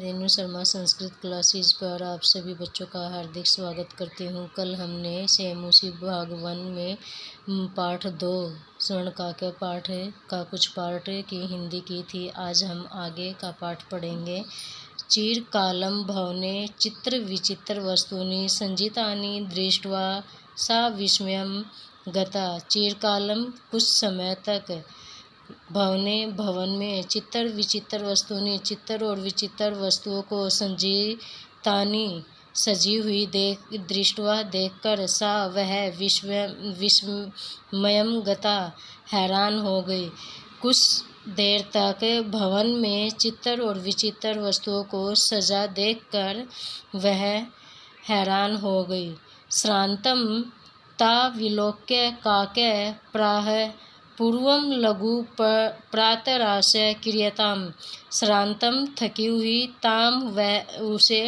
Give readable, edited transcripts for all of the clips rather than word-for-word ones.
Renu Sharma Sanskrit classes पर आप सभी बच्चों का हार्दिक स्वागत करती हूँ। कल हमने सेमुसी भाग 1 में पाठ 2 स्वर्ण का के पाठ का कुछ पाठ की हिंदी की थी। आज हम आगे का पाठ पढ़ेंगे। चिरकालं भवने चित्र विचित्र वस्तूनि संजितानि दृष्ट्वा सा विस्मयं गता। चिरकालं कुछ समय तक, भवने भवन में, चित्र विचित्र वस्तुनि चित्र और विचित्र वस्तुओं को संजीतानि सजी हुई दृष्टवा देखकर सा वह विस्मयं गता हैरान हो गई। कुछ देर तक भवन में चित्र और विचित्र वस्तुओं को सजा देखकर वह हैरान हो गई। श्रांतं ता विलोक्य काके प्राह पूर्वं लघु प्रातराश क्रियताम। श्रांतम थकी हुई, ताम वह उसे,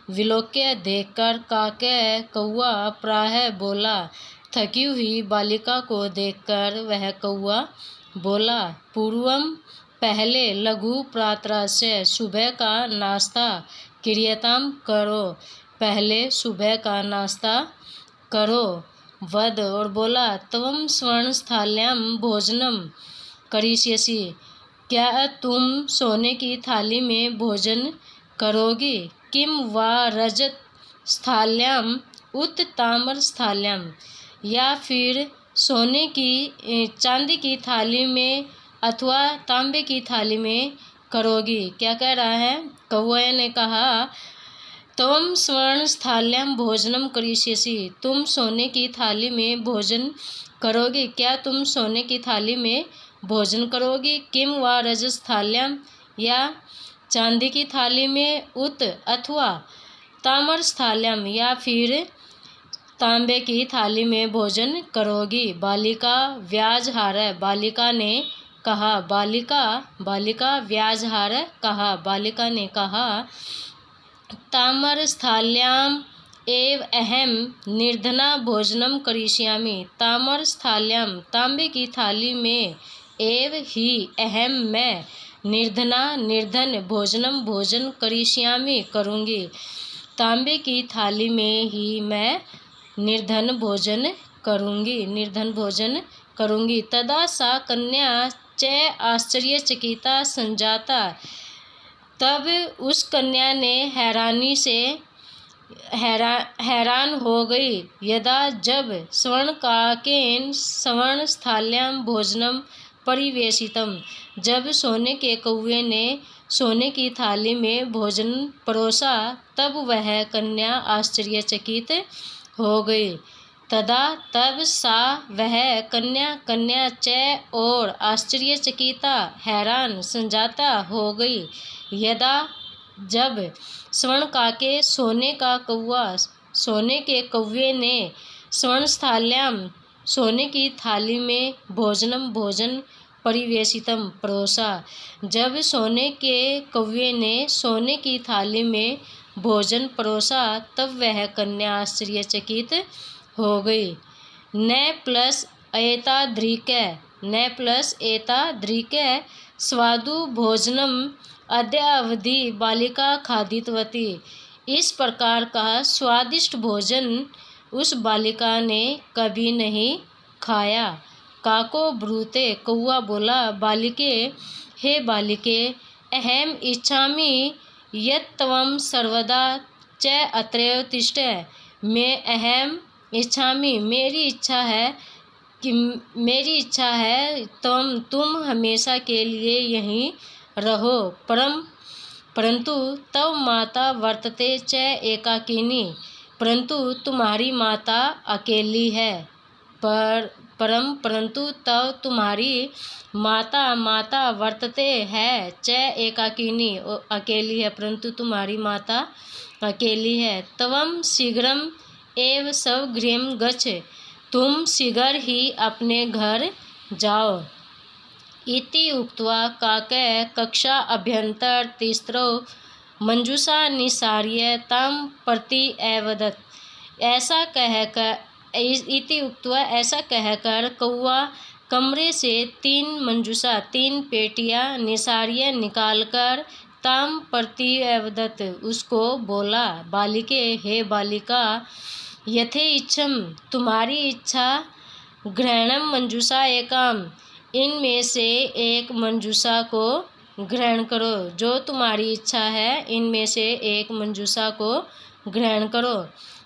विलोक्य देखकर, काके कौआ, प्राह बोला। थकी हुई बालिका को देखकर वह कौआ बोला। पूर्वम पहले, लघु प्रातराश सुबह का नाश्ता, क्रियताम करो, पहले सुबह का नाश्ता करो। वद और बोला, त्वं स्वर्णस्थाल्यां भोजनम करिष्यसि, क्या तुम सोने की थाली में भोजन करोगी? किम वा रजत स्थाल्यां उत ताम्र स्थाल्यां, या फिर सोने की चांदी की थाली में अथवा तांबे की थाली में करोगी? क्या कह रहा है? कौआ ने कहा, त्वं स्वर्णस्थाल्यां भोजनम करिष्यसि, तुम सोने की थाली में भोजन करोगी? क्या तुम सोने की थाली में भोजन करोगी? किम वा रजस्थाल्यां, या चांदी की थाली में, उत अथवा ताम्रस्थाल्यां, या फिर तांबे की थाली में भोजन करोगी? बालिका व्याजहार, बालिका ने कहा, बालिका व्याजहार कहा, बालिका ने कहा, ताम्रस्थाल्याम् एव अहम निर्धना भोजनम करिष्यामि, ताम्रस्थाल्यां, तांबे की थाली में, एव ही अहम मैं, निर्धन भोजनम भोजन करिष्यामि करूँगी, तांबे की थाली में ही मैं निर्धन भोजन करूँगी। तदा सा कन्या च आश्चर्यचकिता संजाता, तब उस कन्या ने हैरानी से हैरान हो गई। यदा जब, स्वर्णकाकेन स्वर्णस्थाल्यां भोजनम परिवेशितम, जब सोने के कौवे ने सोने की थाली में भोजन परोसा, तब वह कन्या आश्चर्यचकित हो गई। तदा तब, सा वह कन्या च और आश्चर्यचकिता हैरान, संजाता हो गई। यदा जब, स्वर्णकाके सोने के कौवे ने, स्वर्णस्थाल्यां सोने की थाली में, भोजन परिवेशितम परोसा, जब सोने के कौवे ने सोने की थाली में भोजन परोसा, तब वह कन्या आश्चर्यचकित हो गई। न प्लस एतादृक् स्वादु भोजनम अद्य अवधि बालिका खादितवती, इस प्रकार का स्वादिष्ट भोजन उस बालिका ने कभी नहीं खाया। काको ब्रूते, कौआ बोला, बालिके, हे बालिके, अहम इच्छामि यत् त्वं सर्वदा च अत्रैव तिष्ठ, मैं अहम इच्छामि, मेरी इच्छा है तुम हमेशा के लिए यहीं रहो। परंतु तव माता वर्तते च एकाकिनी, परंतु तुम्हारी माता अकेली है। परंतु तव तुम्हारी माता वर्तते है, च एकाकिनी अकेली है, परंतु तुम्हारी माता अकेली है। तवं शीघ्रम एव स्वगृहं गच्छ, तुम शीघ्र ही अपने घर जाओ। इति उक्त्वा काके कक्षा अभ्यंतर तिस्रो मंजूषा निसार्य तां प्रति अवदत्, ऐसा कहकर कौआ कमरे से 3 मंजूषा 3 पेटियां निसार्य निकालकर ताम प्रति अवदत्, उसको बोला, बालिके, हे बालिका, यथे इच्छम, तुम्हारी इच्छा, ग्रहणम मंजूषा एकाम, इनमें से एक मंजूषा को ग्रहण करो। जो तुम्हारी इच्छा है इनमें से एक मंजूषा को ग्रहण करो।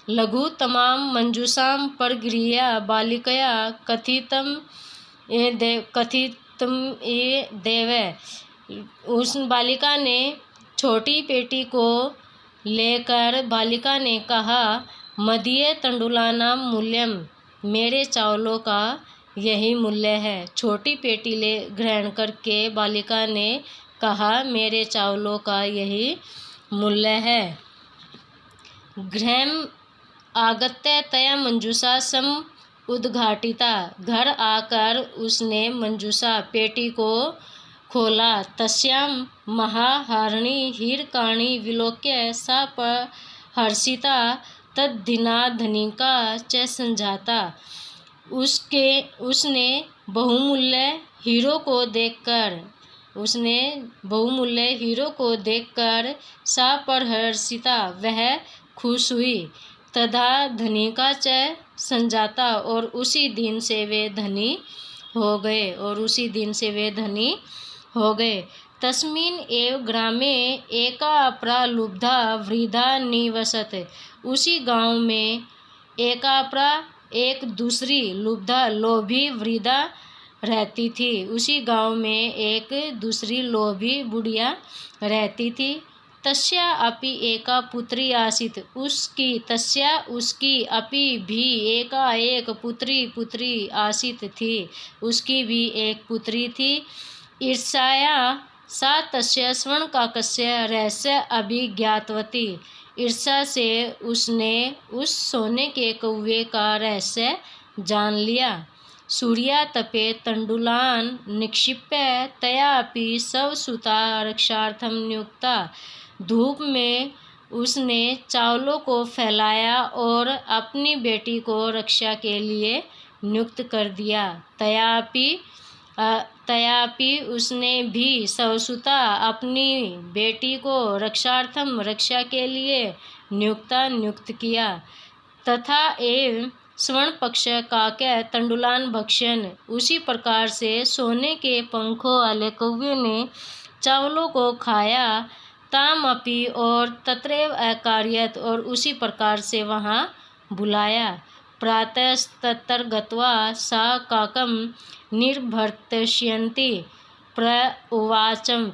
लघु तमाम मंजूषाम परगृह्य बालिकया कथितम ये देव। उस बालिका ने छोटी पेटी को लेकर बालिका ने कहा, मदीय तंडुलानाम मूल्यम, मेरे चावलों का यही मूल्य है। छोटी पेटी ले ग्रहण करके बालिका ने कहा, मेरे चावलों का यही मूल्य है। गृहम् आगत्य तया मंजूषा सम उद्घाटिता, घर आकर उसने मंजूषा पेटी को खोला। तस्याम महाहारिणी हीरकाणि विलोक्य सा हर्षिता तद्धिना धनिका च संजाता। उसने बहुमूल्य हीरो को देखकर सा परहर्षिता, वह खुश हुई। तथा धनिका च संजाता, और उसी दिन से वे धनी हो गए। तस्मिन् एव ग्रामे एका अपरा लुब्धा वृद्धा निवसत, उसी गांव में एकापरा एक दूसरी लुब्धा लोभी वृद्धा रहती थी। उसी गांव में एक दूसरी लोभी बुढ़िया रहती थी। तस्या अपि एका पुत्री आसीत, उसकी अपि भी एका एक पुत्री आसीत थी, उसकी भी एक पुत्री थी। ईर्ष्या सा तस्य स्वर्णकाकस्य रहस्य अभिज्ञातवती, ईर्ष्या से उसने उस सोने के कौवे का रहस्य जान लिया। सूर्या तपे तंडुलान निक्षिप्य तयापि स्वसुता रक्षार्थम नियुक्ता, धूप में उसने चावलों को फैलाया और अपनी बेटी को रक्षा के लिए नियुक्त कर दिया। तयापि उसने भी स्वसुता, अपनी बेटी को रक्षार्थम रक्षा के लिए नियुक्त किया। तथा एवं स्वर्ण पक्ष काके तंडुलान भक्ष्यन, उसी प्रकार से सोने के पंखों वाले कौवे ने चावलों को खाया। ताम अपि, और तत्रैव अकार्यत, और उसी प्रकार से वहाँ बुलाया। प्रातस्तत्र गत्वा सा काकम निर्भर्त्सयन्ति प्रउवाचम,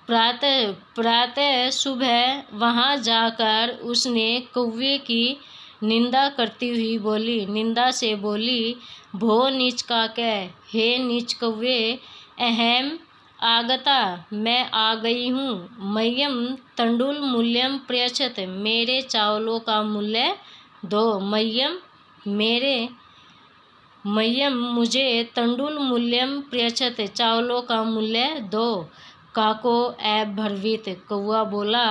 प्रातः सुबह वहाँ जाकर उसने कौवे की निंदा करती हुई बोली, भो नीच काके, हे नीच कौवे, अहम आगता, मैं आ गई हूँ। मह्यम तंडुल मूल्यम प्रयच्छत, मेरे चावलों का मूल्य दो। मह्यम मुझे तंडुल मूल्यम प्रयच्छत, चावलों का मूल्य दो। काको अब्रवीत, कौवा बोला,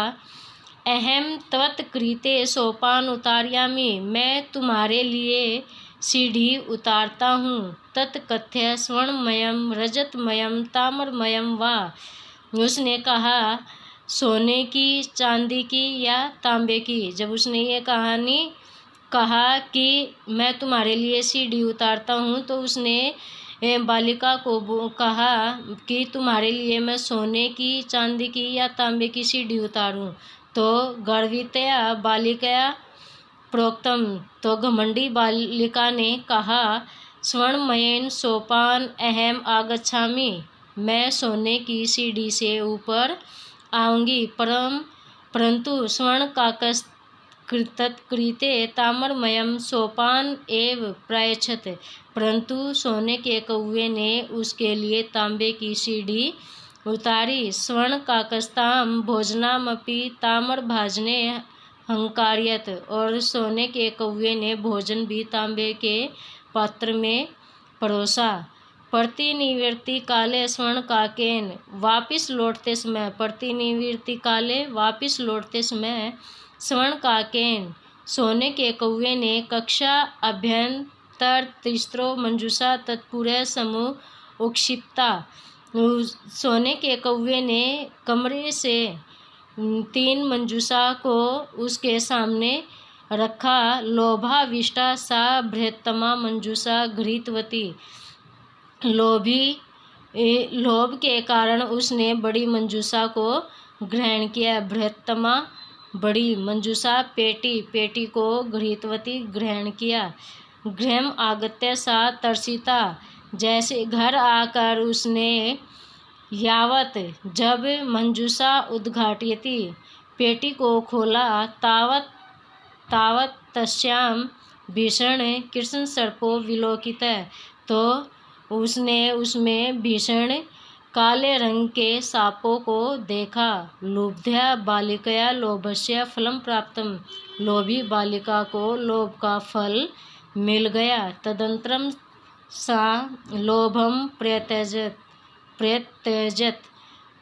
अहम त्वत्कृते सोपान उतारयामि, मैं तुम्हारे लिए सीढ़ी उतारता हूँ। तत्कथ्य स्वर्णमयम रजतमयम ताम्रमयम वा, उसने कहा, सोने की, चांदी की या तांबे की। जब उसने ये कहा कि मैं तुम्हारे लिए सीढ़ी उतारता हूँ, तो उसने बालिका को कहा कि तुम्हारे लिए मैं सोने की, चांदी की या तांबे की सीढ़ी उतारूं। तो गर्वितया बालिकया प्रोक्तम, तो घमंडी बालिका ने कहा, स्वर्णमयेन सोपान अहम आगच्छामि, मैं सोने की सीढ़ी से ऊपर आऊँगी। परंतु स्वर्ण काकस्तत्कृते ताम्रमयम सोपान एव प्रायच्छत, परंतु सोने के कौवे ने उसके लिए तांबे की सीढ़ी उतारी। स्वर्ण काकस्ताम भोजनामपि ताम्रभाजने हंकार्यत, और सोने के कौवे ने भोजन भी तांबे के पात्र में परोसा। प्रतिनिवृत्ति काले स्वर्ण काकेन, वापिस लौटते समय स्वर्ण काकेन, सोने के कौवे ने कक्षा अभ्यंतर तिस्रो मंजूषा तत्पुरे समूह उक्षिप्ता, सोने के कौवे ने कमरे से 3 मंजूषा को उसके सामने रखा। लोभाविष्टा सा बृहत्तमा मंजूषा घृतवती। लोभ के कारण उसने बड़ी मंजूषा को ग्रहण किया। बृहत्तमा बड़ी मंजूषा पेटी को घृतवती ग्रहण किया। गृहम् आगत्य सा तर्षिता। जैसे घर आकर उसने यावत जब मंजूषा उद्घाटयति पेटी को खोला तावत तस्याम भीषण कृष्ण सर्पो विलोकितः, तो उसने उसमें भीषण काले रंग के सांपों को देखा। लुब्ध्या बालिकया लोभस्य फलम प्राप्तम। लोभी बालिका को लोभ का फल मिल गया। तदंतरम सा लोभम प्रत्यजत।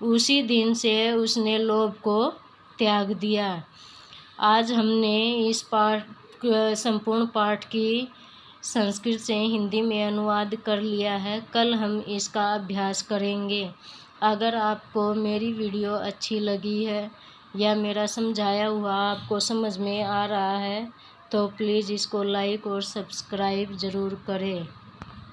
उसी दिन से उसने लोभ को त्याग दिया। आज हमने इस संपूर्ण पाठ की संस्कृत से हिंदी में अनुवाद कर लिया है। कल हम इसका अभ्यास करेंगे। अगर आपको मेरी वीडियो अच्छी लगी है या मेरा समझाया हुआ आपको समझ में आ रहा है तो प्लीज़ इसको लाइक और सब्सक्राइब ज़रूर करें।